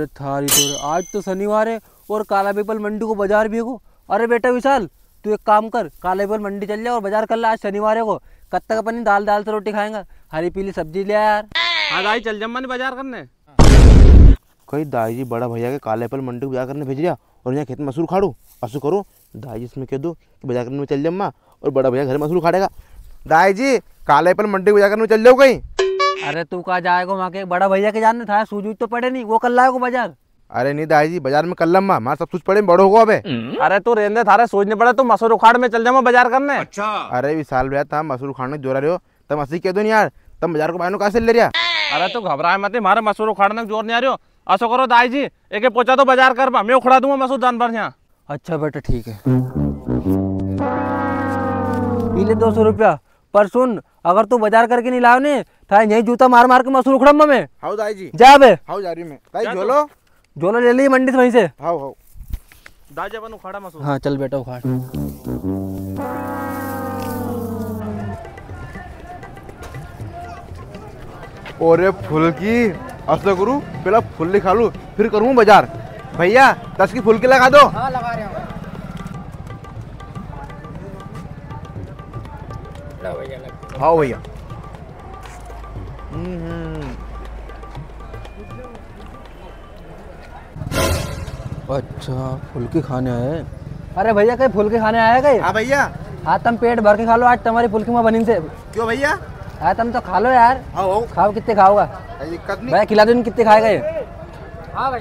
अरे थारी तो आज तो शनिवार है और काला पीपल मंडी को बाजार भी है। अरे बेटा विशाल, तू एक काम कर, काला पीपल मंडी चल जा और बाजार कर ला। आज शनिवार है को कब तक अपन दाल दाल से रोटी खाएंगा। हरी पीली सब्जी ले यार। हाँ दाई चल जम्मा ने बाजार करने। कहीं दाई जी बड़ा भैया के काले पीपल मंडी को बाजार करने भेज दिया और यहाँ खेत में मसूर खाड़ू असू करो। दाई जी इसमें कह दो कि बाजार करने में चल जम्मा और बड़ा भैया घर मसूर खाड़ेगा। दाई जी काले पीपल मंडी को बाजार करने में चल जाओ कहीं। अरे तू कहाँ जाएगा, वहाँ के बड़ा भैया के जानने था, सूझ तो पड़े नहीं, वो कल लाएगा बाजार। अरे नहीं दाई जी बाजार में कल लम्मा हमारा सब कुछ पड़े बड़ो होगा अबे। अरे तू रेंदे थारे सोचने पड़े, तो मसूर उखाड़ में चल जाओ बाजार करने। अच्छा अरे विशाल भैया तब मसूर खाने जोरा रहे हो तब असी कह दो नहीं यार, तब बाजार को बाहर कहाँ से ले रहा। अरे तू घबराए मत, हमारे मसूर उखाड़ने जोर नहीं आ रही हो। ऐसा करो दाई जी एक पोचा तो बाजार कर, मैं उखड़ा दूंगा मसूर दान भर यहाँ। अच्छा बेटा ठीक है, पीले 200 रुपया। पर सुन, अगर तू बाजार करके नहीं लाओ ने था यही जूता मार मार के मसूर उखड़म में। हाउ दाई जी जा बे। हाउ जा रही मैं दाई झोलो झोलो ले ली मंडी से वहीं से। हाउ हाउ दाई जी अपन उखाड़ा मसूर। हाँ चल बेटा उखाड़। ओरे फुल्की ऐसा करूँ पहला फुल्ली खा लूँ फिर करूँ बाजार। भैया 10 की फुल्की लगा दो। हाँ लगा रहा हूँ। हाँ भैया। अच्छा फुल्की खाने आए। अरे भैया कहीं फुल्की खाने आया कहीं? हाँ भैया। हाँ तुम पेट भर के खा लो, आज तुम्हारी फुल्की में बनी से। क्यों भैया? हाँ तुम तो खा लो यार। हाँ खाओ, कितने खाओगा? दिक्कत नहीं भैया खिला दो, कितने खाएगा ये? हाँ भाई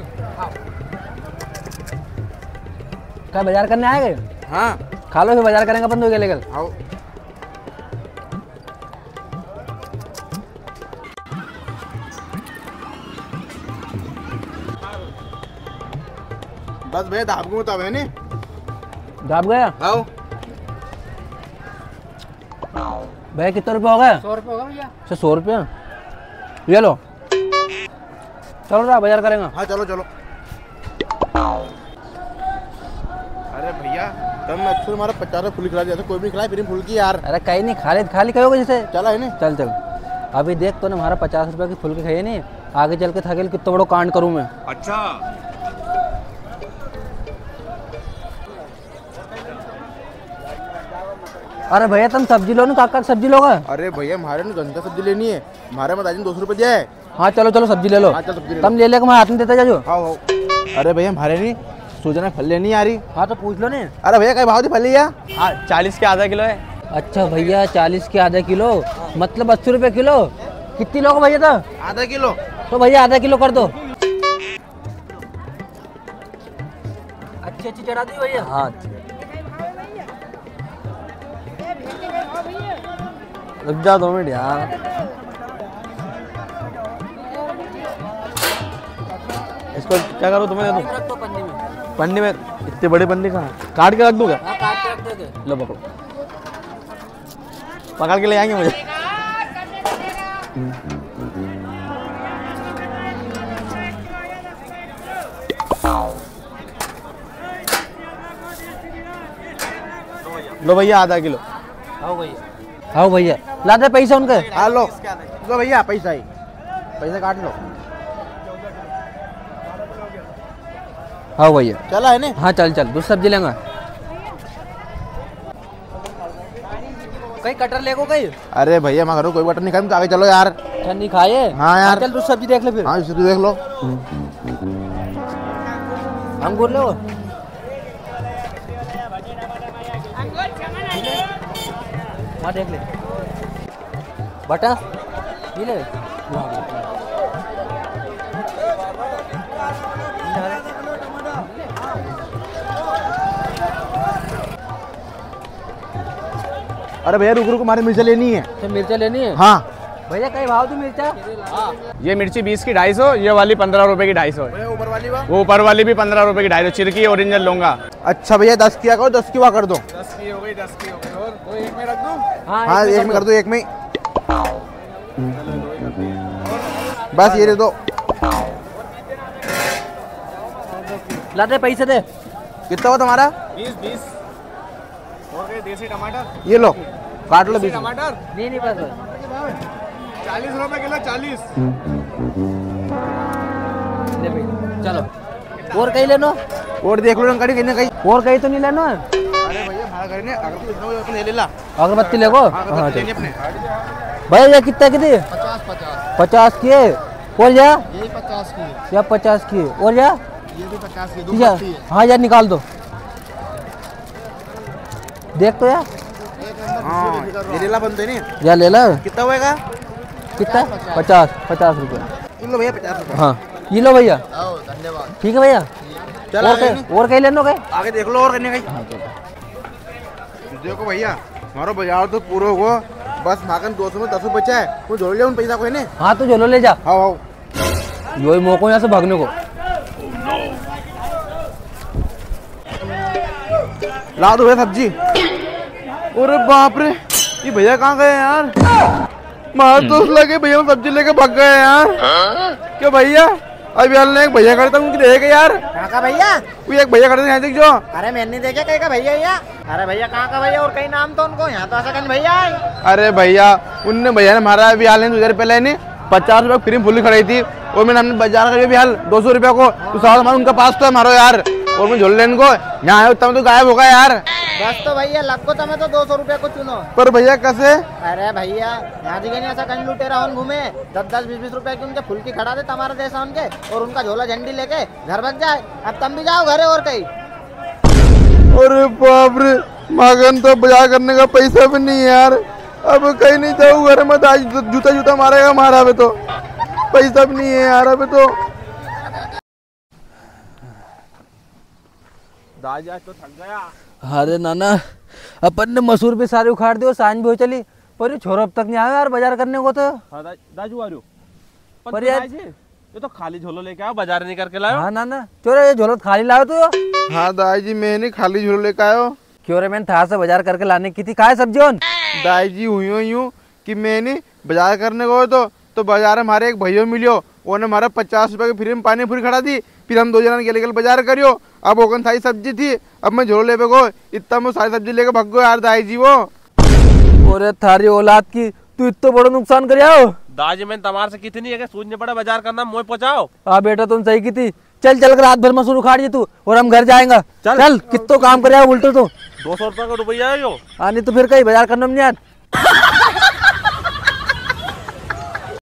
क्या बाजार करने आए गए? हाँ खा लो फिर बाजार करेंगे अपन दो लेकर। आओ बस भैया दाब को तो है दाब गया। आओ भैया कितना रुपया हो गया? 100 रुपये होगा भैया। अच्छा 100 रुपया ये लो। चलो रहा बाजार करेंगे। हाँ चलो चलो। अरे भैया कम में अच्छा हमारा 50 फुल खिला दिया था, कोई भी खिलाए फिर फुल की यार। अरे कहीं नहीं, खाली कहोगे जैसे। चला है नहीं चल चल अभी देख तो ना, हमारा 50 रुपया की फुल्की खाई नहीं, आगे चल के थकेल कितना बड़ो कांड करूँ मैं। अच्छा अरे भैया तुम सब्जी लो ना, काका सब्जी लोगे? अरे भैया हमारे ने गंदा सब्जी लेनी है, हमारे में 200 रुपये दिया है। हाँ चलो चलो सब्जी ले लो। हाँ चल सब्जी तुम ले लेकर मैं हाथ में देता जाओ। हाँ हाँ। अरे भैया हमारे नहीं सूजना फल लेनी आ रही। हाँ तो पूछ लो ने। अरे भैया कई भाव दी फल लिया? हाँ 40 के आधा किलो है। अच्छा भैया 40 के आधा किलो मतलब 80 रुपये किलो। कितनी लोगे भैया? तो आधा किलो। तो भैया आधा किलो कर दो। अच्छी अच्छी चढ़ा दी भैया। हाँ रुक जा 2 मिनट यार। इसको क्या करूँ तुम्हें दे दूँ? रख दो पन्नी में। पन्नी में? इतने बड़े पन्नी कहाँ, काट के रख दूँगा? हाँ काट के रख दोगे। लो पकड़ो, पकड़ के ले आएंगे मुझे। लो भैया आधा किलो। आओ भैया, आओ भैया ला दे पैसा उनके। हाँ लो लो भैया पैसा ही, पैसा काट लो। आओ भैया। चला है नहीं? हाँ चल चल दूसरी सब्जी लेंगे। कहीं कटर लेगो कहीं? अरे भैया मैं कोई बटन नहीं खाई, तो आगे चलो यार। नहीं खाए? हाँ यार। चल दूसरी सब्जी देख ले फिर। हाँ इसे देख लो। अंगूर लो। वहाँ देख ले बटा ये ले। अरे भैया रुक रुक हमारी मिर्चा लेनी है। तो मिर्चा लेनी है? हाँ भैया कई भाव दी मिर्चा? ये मिर्ची 20 की 250, ये वाली 15 रुपए की 250। ऊपर वाली वो ऊपर वाली भी 15 रुपए की 250, चिरकी ओरिजिनल लूंगा। अच्छा भैया 10 किया करो, 10 की वहाँ कर दो। 10 की हो गई, 10 की हो गई। और वो एक में रख दूं? हाँ एक में कर दो, एक में बस ये दे दो। ला दे पैसे दे। कितना हुआ तुम्हारा? 20 और गए देसी टमाटर। ये लो काट लो 20 टमाटर नहीं बस 40 रुपए किलो। 40 ले भैया चल। चलो और कहीं लेनो और देख लो अंकड़ी कहीं ना कहीं। और कहीं तो नहीं लेनो है अरे भैया हमारा घर ने अगर कुछ ना अपन ले लेला अगरबत्ती ले को हाँ अगरबत्ती चल। लेनी अपने। भैया ये कितना कितनी 50 की है और या ये 50 की है, या 50 की है और या ये भी 50 की, दो ठीक है पत्ती है। हाँ यार निकाल दो देख तो यार हाँ ये लेला बनते नहीं। या ले ला कितना होएगा? कितना 50 रुपये इन लो भैया 50 रुपये। हाँ ये लो भैया आओ, धन्यवाद। ठीक है भैया चल और कहीं लेनो कहीं आगे देख लो और करने कहीं। देखो भैया हमारा बाजार तो पूरा होगा, बस माकन 200 में 10 बचा है, वो जोड़ ले उन पैसा को है। हाँ तो चलो ले जा हाँ हाँ यो ही मौका यहाँ से भागने को ला दो भैया सब्जी। अरे बाप रे ये भैया कहाँ गए यार? मार दोस्त लगे भैया सब्जी लेके भाग गए यार। क्यों भैया अभी हाल ने एक भैया खड़े थे उनकी देखे यार। कहाँ का भैया? वो एक भैया खड़े थे यहाँ देख जो। अरे मैंने नहीं देखा कहीं का भैया या? अरे भैया कहाँ का भैया और कहीं नाम तो उनको, यहाँ तो ऐसा कहीं भैया है। अरे भैया उनने भैया ने मारा अभी हाल ने 2 दिन पहले नहीं 50 रुपये फ्री फुल्ली खड़ी थी और मैंने हमने बाजार का भी हाल 200 रुपये को तो साथ उनका पास तो है मारो यार और मैं झोल लेने को यहाँ आया तब तो गायब होगा यार। बस तो भैया लगो तुम्हें तो 200 रुपये को चुनो। पर भैया कैसे? अरे भैया यहाँ दिखे नहीं ऐसा कहीं लुटेरा उन घूमे 10-10 20-20 रुपए की उनके फुल्की खड़ा दे तुम्हारा जैसा उनके और उनका झोला झंडी लेके घर बच जाए। अब तुम भी जाओ घरे और कहीं। अरे बाप रे मगन तो बाजार करने का पैसा भी नहीं है यार। अब कहीं नहीं जाऊँ घर में आज जूता जूता मारेगा हमारा अभी तो पैसा भी नहीं है यार अभी तो। दादी आज तो थक गया। अरे नाना अपन ने मसूर भी सारी उखाड़ दी और सांझ भी हो चली पर ये छोरा अब तक नहीं आया यार बाजार करने को तो। हाँ दाजू आ रही हो पर यार ये तो खाली झोलो लेके आओ, बाजार नहीं करके लाओ। हाँ नाना क्यों रे ये झोलत खाली लाओ तो। हाँ दाई जी मैं नहीं खाली झोल लेकर आयो। क्यों रे मैंने थार से बाजार करके लाने की थी काय सब्जी होन दाई जी हुई यूँ कि मैंने बाजार करने को तो बाजार में हमारे एक भैया मिलियो उन्होंने हमारा 50 रुपये की फ्री में पानी पूरी खड़ा दी। फिर हम 2 जन के बाजार करियो। अब ओकन सारी सब्जी थी अब मैं झोल ले गो इतना मैं सारी सब्जी लेके भाग गो यार दाई जी वो। और थारी औलाद की तू इतना बड़ा नुकसान कर आओ। दादी मैंने तमार से कितनी है कि सूझने पड़ा बाजार करना मोह पहुंचाओ। हाँ बेटा तुम सही की थी। चल चल कर रात भर मसूर उखाड़िए तू और हम घर जाएंगे। चल कितो काम कर उल्टो तो 200 रुपये का रुपया है यो। हाँ नहीं तो फिर कहीं बाजार करना में नहीं यार।